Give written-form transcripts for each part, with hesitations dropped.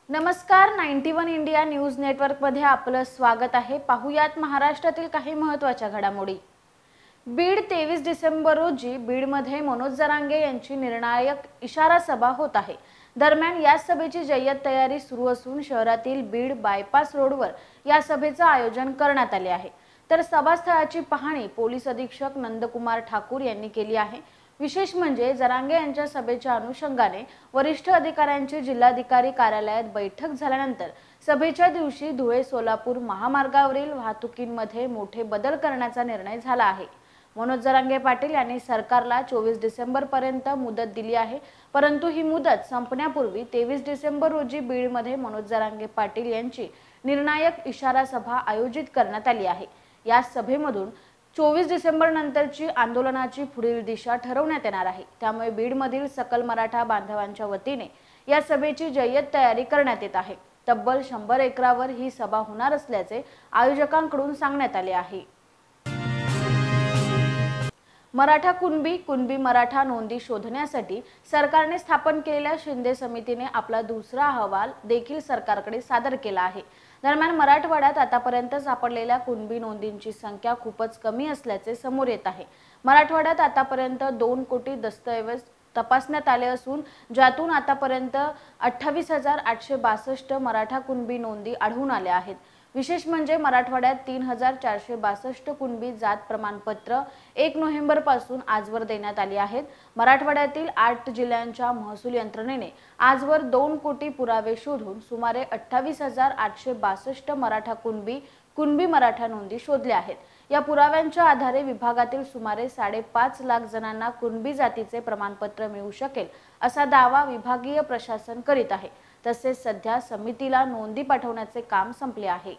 नमस्कार, 91 India news network मध्ये आपलं स्वागत आहे। पाहुयात महाराष्ट्रातील काही महत्त्वाच्या घडामोडी। बीड 23 डिसेंबर रोजी बीडमध्ये मनोज जरांगे यांची निर्णायक इशारा सभा होत आहे। दरम्यान या सभेची जय्यत तयारी सुरू असून शहरातील बीड बायपास रोडवर या सभेचं आयोजन करण्यात आले आहे। तर सभास्थळाची पाहणी पोलीस अधीक्षक नंदकुमार ठाकूर यांनी केली आहे। विशेष म्हणजे जरांगे यांच्या सभेच्या अनुषंगाने वरिष्ठ अधिकाऱ्यांची जिल्हाधिकारी कार्यालयात बैठक झाल्यानंतर सभेच्या दिवशी धुळे सोलापूर महामार्गावरील वाहतुकीमध्ये मोठे बदल करण्याचा निर्णय झाला आहे। मनोज जरांगे पाटील यांनी सरकारला 24 डिसेंबर पर्यंत मुदत दिली आहे, परंतु ही मुदत संपण्यापूर्वी 23 डिसेंबर रोजी बीडमध्ये मनोज जरांगे पाटील यांची निर्णायक इशारा सभा आयोजित करण्यात आली आहे। या सभेमधून 24 डिसेंबर नंतरची आंदोलनाची पुढील दिशा ठरवण्यात येणार आहे। त्यामुळे बीडमधील सकल मराठा बांधवांच्या वतीने या सभेची जय्यत तयारी करण्यात येत आहे। तब्बल 100 एकरावर ही सभा होणार असल्याचे आयोजकांकडून सांगण्यात आले आहे। मराठा कुणबी मराठा नोंदी शोधण्यासाठी सरकारने स्थापन केलेल्या शिंदे समितीने आपला दुसरा अहवाल देखील सरकारकडे सादर केला आहे। दरम्यान मराठवाड्यात आतापर्यंत सापडलेल्या कुणबी नोंदींची संख्या खूपच कमी असल्याचे समोर येत आहे। मराठवाड्यात आतापर्यंत 2 कोटी दस्तऐवज तपासण्यात आले असून ज्यातून आतापर्यंत 28,862 मराठा कुणबी नोंदी आढळून आल्या आहेत। विशेष म्हणजे मराठवाड्यात 3,462 कुणबी जात प्रमाणपत्र 1 नोव्हेंबर पासून आजवर देण्यात आली आहेत। मराठवाड्यातील 8 जिल्ह्यांच्या महसूल यंत्रणेने आजवर 2 कोटी पुरावे शोधून सुमारे 28,862 मराठा कुणबी मराठा नोंदी शोधल्या आहेत। या पुराव्यांच्या आधारे विभागातील सुमारे 5.5 लाख जणांना कुणबी जातीचे प्रमाणपत्र मिळू शकेल असा दावा विभागीय प्रशासन करीत आहे। तसेच सध्या समितीला नोंदी पाठवण्याचे काम संपले आहे।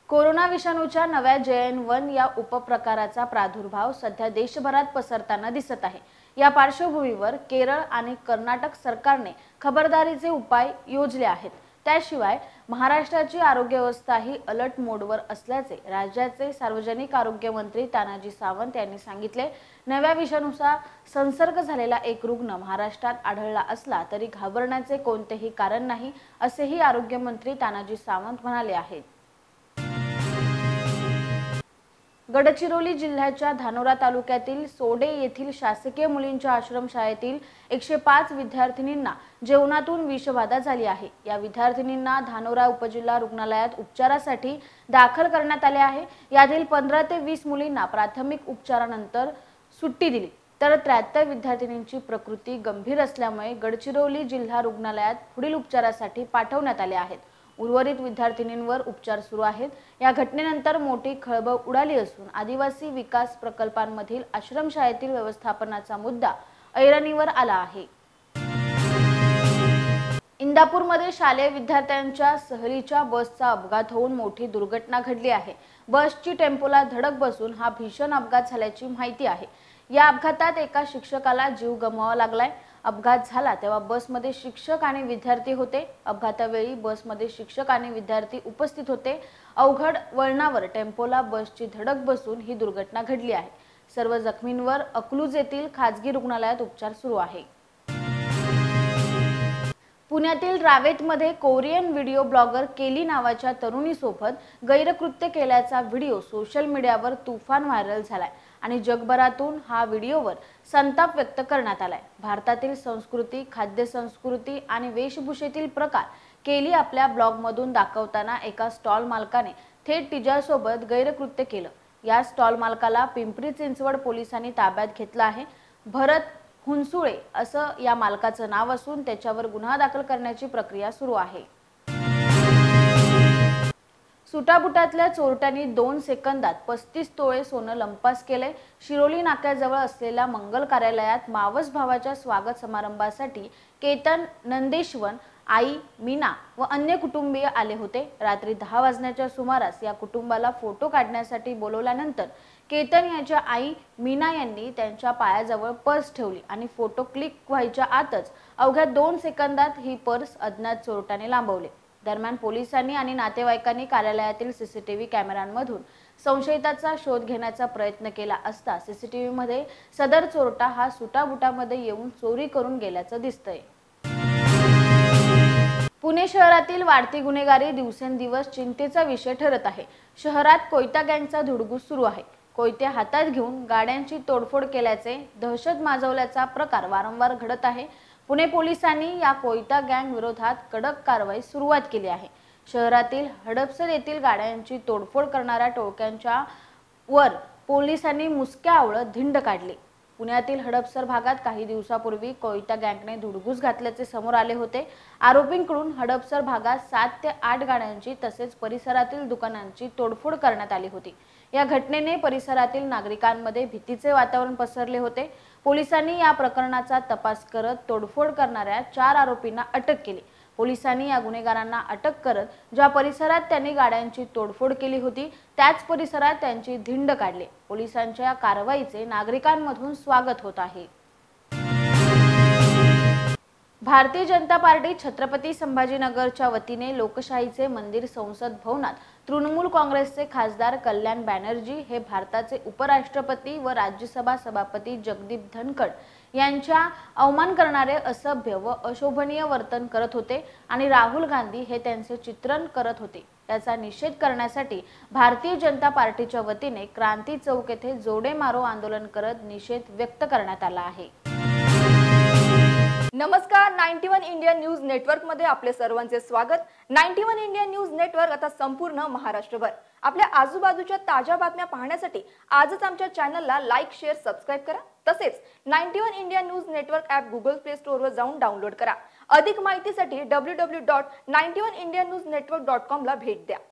कोरोना विषाणूच्या नव्या JN.1 या उपप्रकाराचा प्रादुर्भाव सध्या देशभरात पसरताना दिसत आहे। या पार्श्वभूमीवर केरळ आणि कर्नाटक सरकारने खबरदारीचे उपाय योजले आहेत। त्याशिवाय महाराष्ट्राची आरोग्य व्यवस्था ही अलर्ट मोडवर असल्याचे राज्याचे सार्वजनिक आरोग्य मंत्री तानाजी सावंत यांनी सांगितले। नव्या विषाणूचा संसर्ग झालेला एक रुग्ण महाराष्ट्रात आढळला असला तरी घाबरण्याचे कोणतेही कारण नाही, असेही आरोग्य मंत्री तानाजी सावंत म्हणाले आहेत। गडचिरोली जिल्ह्याच्या धानोरा तालुक्यातील सोडे येथील शासकीय मुलींच्या आश्रमशाळेतील 105 विद्यार्थिनींना जेवणातून विषबाधा झाली आहे। या विद्यार्थिनींना धानोरा उपजिल्हा रुग्णालयात उपचारासाठी दाखल करण्यात आले आहे। यातील 15 ते 20 मुलींना प्राथमिक उपचारानंतर सुट्टी दिली, तर 73 विद्यार्थिनींची प्रकृती गंभीर असल्यामुळे गडचिरोली जिल्हा रुग्णालयात पुढील उपचारासाठी पाठवण्यात आले आहेत। उर्वरित विद्यार्थिनींवर उपचार सुरू आहेत। या घटनेनंतर मोठी खळबळ उडाली असून आदिवासी विकास प्रकल्पांमधील आश्रमशाळेतील व्यवस्थापनाचा मुद्दा ऐरणीवर आला आहे। इंदापूरमध्ये शालेय विद्यार्थ्यांच्या सहलीच्या बसचा अपघात होऊन मोठी दुर्घटना घडली आहे। बसची टेम्पोला धडक बसून हा भीषण अपघात झाल्याची माहिती आहे। या अपघातात एका शिक्षकाला जीव गमवावा लागलाय। अपघात झाला तेव्हा बसमध्ये शिक्षक आणि विद्यार्थी होते। अपघातावेळी बसमध्ये शिक्षक आणि विद्यार्थी उपस्थित होते। अवघड वळणावर टेम्पोला बसची धडक बसून ही दुर्घटना घडली आहे। सर्व जखमींवर अकलूज येथील खाजगी रुग्णालयात उपचार सुरू आहे। पुण्यातील रावेतमध्ये कोरियन व्हिडिओ ब्लॉगर केली नावाच्या तरुणीसोबत गैरकृत्य केल्याचा व्हिडिओ सोशल मीडियावर तुफान व्हायरल झालाय आणि जगभरातून हा व्हिडिओवर संताप व्यक्त करण्यात आलाय। भारतातील संस्कृती, खाद्य संस्कृती आणि वेशभूषेतील प्रकार केली आपल्या ब्लॉगमधून दाखवताना एका स्टॉल मालकाने थेट तिच्यासोबत गैरकृत्य केलं। या स्टॉल मालकाला पिंपरी चिंचवड पोलिसांनी ताब्यात घेतलं आहे। भरत हुनसुळे असं या मालकाचं नाव असून त्याच्यावर गुन्हा दाखल करण्याची प्रक्रिया सुरू आहे। सुटाबुटातल्या चोरट्यांनी 2 सेकंदात 35 तोळे सोनं लंपास केले। शिरोली नाक्याजवळ असलेल्या मंगल कार्यालयात मावस भावाच्या स्वागत समारंभासाठी केतन नंदेश्वन, आई मीना व अन्य कुटुंबीय आले होते। रात्री 10 वाजण्याच्या सुमारास या कुटुंबाला फोटो काढण्यासाठी बोलवल्यानंतर केतन यांच्या आई मीना यांनी त्यांच्या पायाजवळ पर्स ठेवली आणि फोटो क्लिक व्हायच्या आतच अवघ्या 2 सेकंदात ही पर्स अज्ञात चोरट्याने लांबवली। दरम्यान पोलिसांनी आणि नातेवाईकांनी कार्यालयातील सीसीटीव्ही कॅमेऱ्यांमधून संशयिताचा शोध घेण्याचा प्रयत्न केला असता सीसीटीव्हीमध्ये सदर चोरटा हा सुटाबुटामध्ये येऊन चोरी करून गेल्याचं दिसतंय। पुणे शहरातील वाढती गुन्हेगारी दिवसेंदिवस चिंतेचा विषय ठरत आहे। शहरात कोयता गँगचा धुडगूस सुरू आहे। कोयते हातात घेऊन गाड्यांची तोडफोड केल्याचे, दहशत माजवल्याचा प्रकार वारंवार घडत आहे। पुणे पोलिसांनी या कोयता गँग विरोधात कडक कारवाई सुरुवात केली आहे। शहरातील हडपसर येथील गाड्यांची तोडफोड करणाऱ्या टोळक्यांच्या वर पोलिसांनी मुसक्या आवळत धिंड काढली। पुण्यातील हडपसर भागात काही दिवसापूर्वी कोयता गँगने धुडगूस घातल्याचे समोर आले होते। आरोपींकडून हडपसर भागात 7 ते 8 गाड्यांची तसेच परिसरातील दुकानांची तोडफोड करण्यात आली होती। या घटनेने परिसरातील नागरिकांमध्ये भीतीचे वातावरण पसरले होते। पोलिसांनी या प्रकरणाचा तपास करत तोडफोड करणाऱ्या 4 आरोपींना अटक केली। पोलिसांनी या गुन्हेगारांना अटक करत ज्या परिसरात त्यांनी गाड्यांची तोडफोड केली होती त्याच परिसरात त्यांची धिंड काढली। पोलिसांच्या कारवाईचे नागरिकांमधून स्वागत होत आहे। भारतीय जनता पार्टी छत्रपती संभाजीनगरच्या वतीने लोकशाहीचे मंदिर संसद भवनात तृणमूल काँग्रेसचे खासदार कल्याण बॅनर्जी हे भारताचे उपराष्ट्रपती व राज्यसभा सभापती जगदीप धनखड यांच्या अवमान करणारे असभ्य व अशोभनीय वर्तन करत होते आणि राहुल गांधी हे त्यांचे चित्रण करत होते। त्याचा निषेध करण्यासाठी भारतीय जनता पार्टीच्या वतीने क्रांती चौक येथे जोडे मारो आंदोलन करत निषेध व्यक्त करण्यात आला आहे। नमस्कार, 91 इंडिया न्यूज नेटवर्क मध्ये आपले सर्वांचे स्वागत। 91 इंडिया न्यूज नेटवर्क आता संपूर्ण महाराष्ट्रभर आपल्या आजूबाजूच्या ताज्या बातम्या पाहण्यासाठी आजच आमच्या चॅनलला लाईक, शेअर, सबस्क्राइब करा। तसेच 91 India news network app Google play store वर जाऊन डाउनलोड करा। अधिक माहितीसाठी www.91indianewsnetwork.com ला भेट द्या।